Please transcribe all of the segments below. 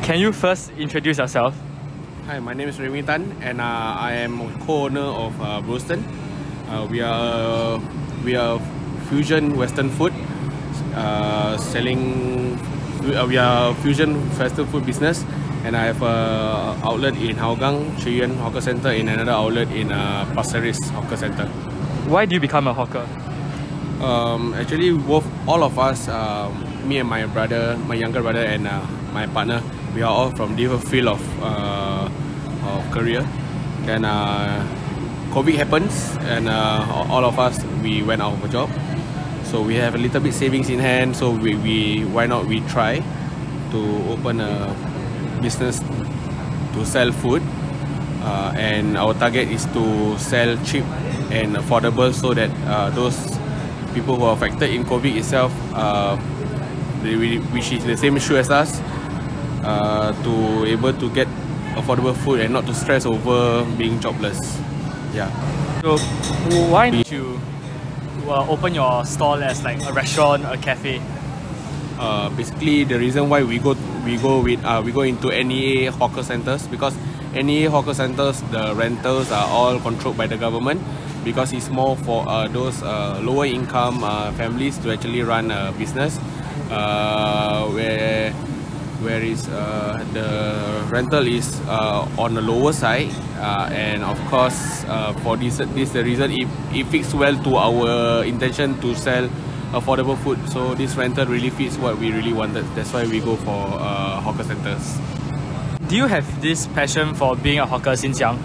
Can you first introduce yourself? Hi, my name is Remy Tan, and I am co-owner of Brostern. We are fusion Western food, selling. We are fusion Western food business, and I have an outlet in Hougang, Chiyuan Hawker Center, and another outlet in Pasir Ris Hawker Center. Why do you become a hawker? Actually, all of us, me and my brother, my younger brother, and my partner, we are all from different field of career. Then COVID happens, and all of us, we went out of a job. So we have a little bit savings in hand. So why not we try to open a business to sell food, and our target is to sell cheap and affordable, so that those people who are affected in COVID itself, which is the same issue as us, to able to get affordable food and not to stress over being jobless. Yeah. So why did you open your stall as like a restaurant, a cafe? Basically, the reason why we go into NEA hawker centers, because NEA hawker centers, the rentals are all controlled by the government, because it's more for those lower income families to actually run a business, where is the rental is on the lower side, and of course for this the reason it fits well to our intention to sell affordable food. So this rental really fits what we really wanted. That's why we go for hawker centers. Do you have this passion for being a hawker since young?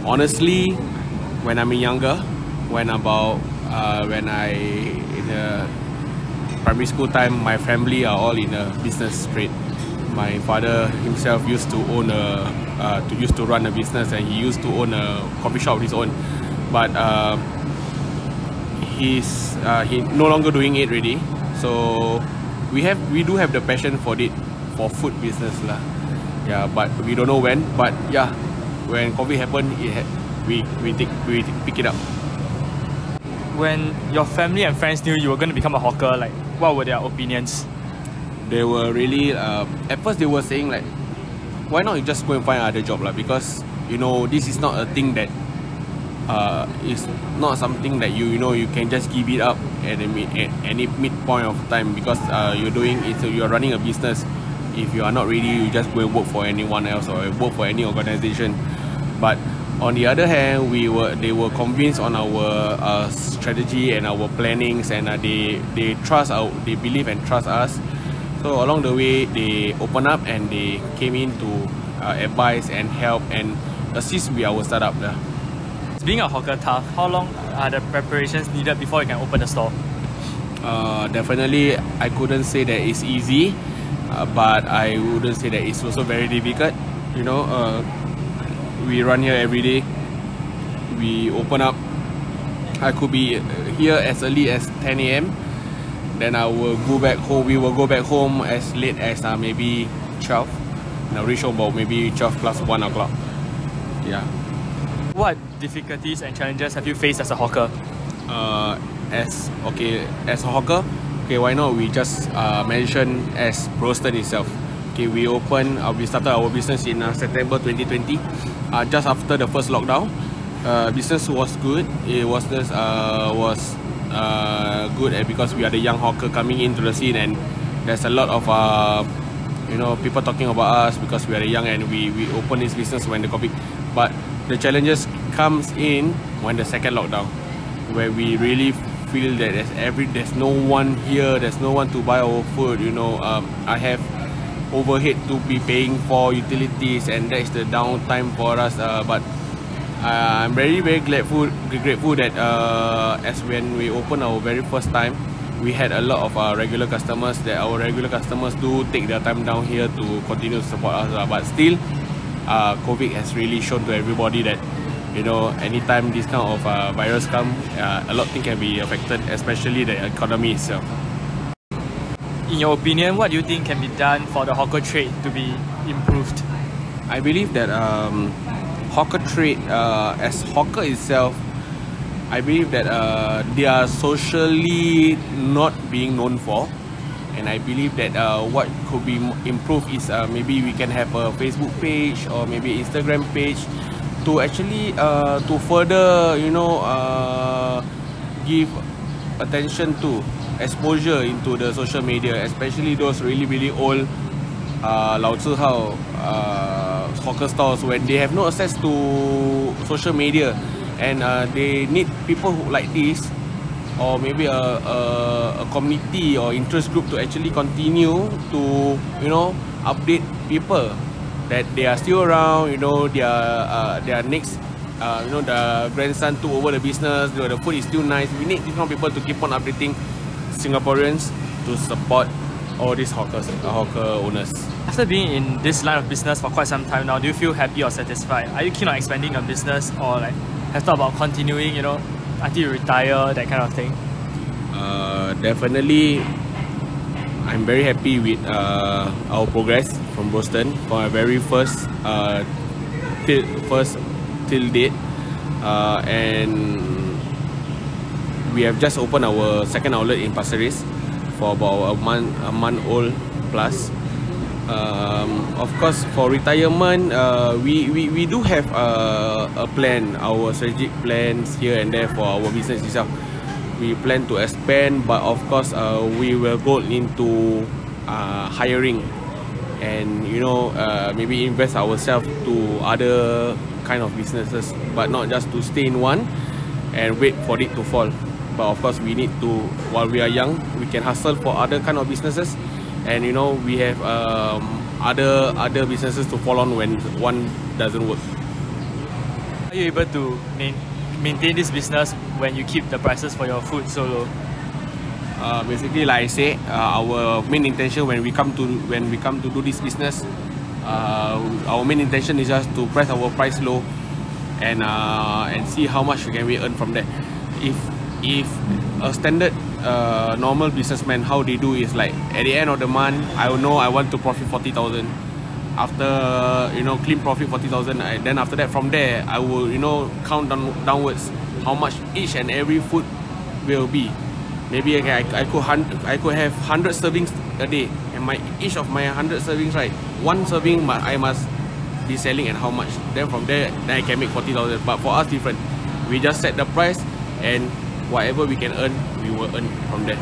Honestly, when I'm younger, when I in the primary school time, my family are all in a business trade. My father himself used to run a business, and he used to own a coffee shop of his own. But he no longer doing it already. So we do have the passion for food business lah. Yeah, but we don't know when. But yeah, when COVID happened, we pick it up. When your family and friends knew you were going to become a hawker, like what were their opinions? They were really at first they were saying like, why not you just go and find another job lah? Because this is not a thing that is not something that you can just give it up at any midpoint of time, because you are running a business. If you are not ready, you just go and work for anyone else or work for any organization. But on the other hand, they were convinced on our strategy and our plannings, and they believe and trust us. So along the way, they open up and they came in to advise and help and assist with our startup. Being a hawker tough, how long are the preparations needed before you can open the store? Definitely, I couldn't say that it's easy, but I wouldn't say that it's also very difficult. We run here every day. We open up. I could be here as early as 10 AM. Then I will go back home. We will go back home as late as maybe 12. And I'll reach home about maybe 12 plus 1 o'clock. Yeah. What difficulties and challenges have you faced as a hawker? As a hawker, why not we just mention as Brostern itself. We started our business in September 2020, just after the first lockdown. Business was good. It was good because we are the young hawker coming into the scene, and there's a lot of people talking about us because we are young and we opened this business when the COVID. But the challenges comes in when the second lockdown, where we really feel that there's no one here, there's no one to buy our food. I have overhead to be paying for utilities, and that is the downtime for us. But I'm very grateful that as when we opened our very first time, we had a lot of regular customers. That our regular customers do take their time down here to continue to support us. But still, COVID has really shown to everybody that anytime this kind of virus come, a lot of things can be affected, especially the economy itself. In your opinion, what do you think can be done for the hawker trade to be improved? I believe that hawker trade, as hawker itself, I believe that they are socially not being known for, And I believe that what could be improved is maybe we can have a Facebook page or maybe Instagram page to actually to further, you know, give attention to exposure into the social media, especially those really old Lao Tzu Hao hawker stores when they have no access to social media, and they need people who, like this, or maybe a community or interest group to actually continue to, you know, update people that they are still around, you know, their next you know, the grandson took over the business, the food is still nice. We need different people to keep on updating Singaporeans to support all these hawker owners. After being in this line of business for quite some time now, do you feel happy or satisfied? Are you keen on expanding your business, or like have thought about continuing, you know, until you retire, that kind of thing? Definitely, I'm very happy with our progress from Brostern for our very first till date, and we have just opened our second outlet in Pasir Ris for about a month old plus. Of course, for retirement, we do have a plan, our strategic plans here and there for our business itself. We plan to expand, but of course we will go into hiring, and, you know, maybe invest ourselves to other kind of businesses, but not just to stay in one and wait for it to fall. But of course we need to, while we are young, we can hustle for other kind of businesses, and, you know, we have other businesses to fall on when one doesn't work. Are you able to maintain this business when you keep the prices for your food so low? Basically, like I say, our main intention when we come to do this business, our main intention is just to press our price low and see how much we can earn from there. If a standard normal businessman, how they do is like, at the end of the month, I will know I want to profit 40,000. After, you know, clean profit 40,000, then after that, from there I will, you know, count downwards how much each and every food will be. Maybe I could have 100 servings a day, and each of my 100 servings, right, one serving I must be selling at how much. Then from there, then I can make 40,000. But for us, different. We just set the price, and whatever we can earn, we will earn from there.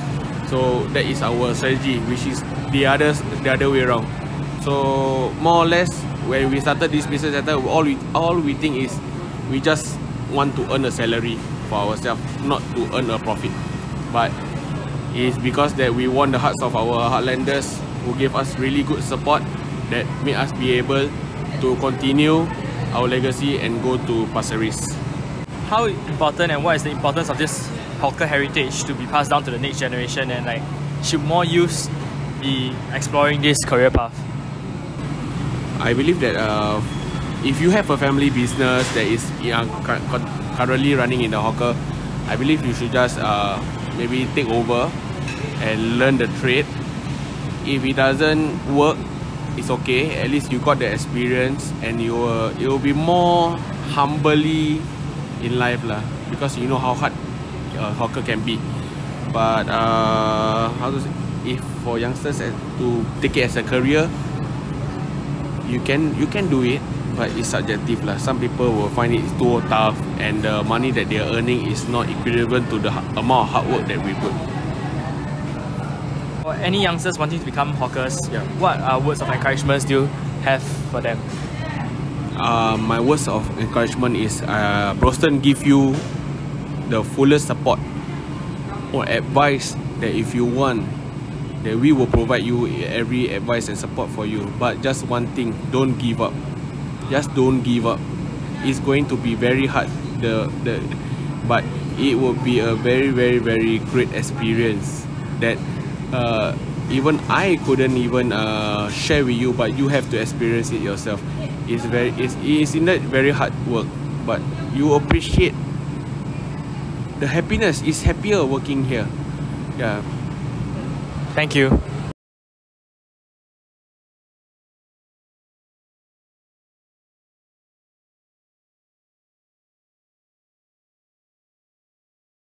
So that is our strategy, which is the other way around. So more or less, when we started this business, all we think is we just want to earn a salary for ourselves, not to earn a profit. But it's because that we won the hearts of our heartlanders, who gave us really good support, that made us be able to continue our legacy and go to Pasir Ris. How important, and what is the importance of this hawker heritage to be passed down to the next generation, and like, should more youths be exploring this career path? I believe that if you have a family business that is currently running in the hawker, I believe you should just maybe take over and learn the trade. If it doesn't work, it's okay. At least you got the experience, and you will be more humbly in life lah, because you know how hard hawker can be. But how to say, if for youngsters to take it as a career, you can do it, but it's subjective lah. Some people will find it too tough, and the money that they are earning is not equivalent to the amount of hard work that we put. For any youngsters wanting to become hawkers, what words of encouragement do you have for them? My words of encouragement is Brostern give you the fullest support or advice that if you want, that we will provide you every advice and support for you. But just one thing, don't give up. Just don't give up. It's going to be very hard, but it will be a very great experience that even I couldn't even share with you, but you have to experience it yourself. It's indeed very hard work, but you appreciate the happiness. Is happier working here. Yeah. Thank you.